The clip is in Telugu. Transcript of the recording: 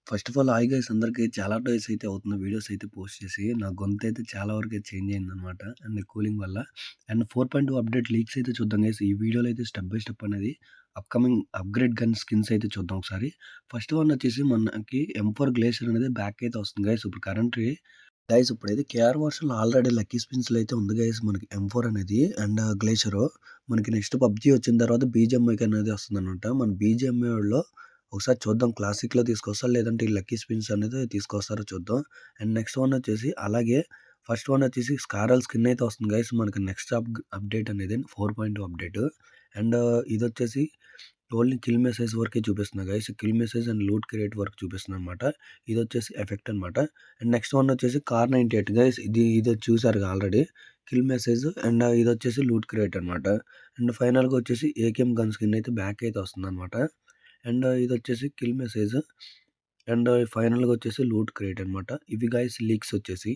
First of all hi guys అందరికి చాలా డేస్ అయితే అవుతుంది వీడియోస్ అయితే పోస్ట్ చేసి. నా గొంతయితే చాలా వరకు చేంజ్ అయిందనమాట. అండ్ కూలింగ్ వల్ల. అండ్ 4.2 అప్డేట్ లీక్స్ అయితే చూద్దాం గైస్. ఈ వీడియోలో అయితే స్టెప్ బై స్టెప్ అనేది అప్‌కమింగ్ అప్‌గ్రేడ్ గన్ స్కిన్స్ అయితే చూద్దాం ఒకసారి. ఫస్ట్ వన్ వచ్చేసి మనకి M4 గ్లేషియర్ అనేది బ్యాక్ అయితే వస్తుంది గైస్. ఇప్పుడు కరెంట్‌వి గైస్ ఇప్పుడైతే కేఆర్ వర్షన్‌లో ఆల్రెడీ లక్కీ స్పిన్స్‌లో అయితే ఉంది గైస్ మనకి M4 అనేది అండ్ గ్లేషియర్. మనకి నెక్స్ట్ పబ్‌జీ వచ్చిన తర్వాత బీజీఎంఐకి అనేది వస్తుందనమాట. మన బీజీఎంఐలో ఒకసారి చూద్దాం క్లాసిక్‌లో తీసుకొస్తారో లేదంటే ఈ లక్కీ స్పిన్స్ అనేది తీసుకొస్తారో చూద్దాం. అండ్ నెక్స్ట్ వన్ వచ్చేసి అలాగే ఫస్ట్ వన్ వచ్చేసి స్కారల్ స్కిన్ అయితే వస్తుంది గైస్. మనకి నెక్స్ట్ అప్డేట్ అనేది 4.2 అప్డేట్. అండ్ ఇదొచ్చేసి ఓన్లీ కిల్ మెసేజ్ వరకే చూపిస్తుంది guys. Kill message and loot create వరకు చూపిస్తుందనమాట. ఇదొచ్చేసి ఎఫెక్ట్ అనమాట. అండ్ నెక్స్ట్ వన్ వచ్చేసి కార్ 98 గైస్. ఇది చూసారుగా ఆల్రెడీ. కిల్ మెసేజ్ అండ్ ఇదొచ్చేసి లూట్ క్రియేట్ అనమాట. అండ్ ఫైనల్‌గా వచ్చేసి ఏకేఎం గన్ స్కిన్ అయితే బ్యాక్ అయితే వస్తుందనమాట. అండ్ ఇదొచ్చేసి కిల్ మెసేజ్ అండ్ ఫైనల్‌గా వచ్చేసి లూట్ క్రేట్ అనమాట. ఇవి గైస్ లీక్స్ వచ్చేసి.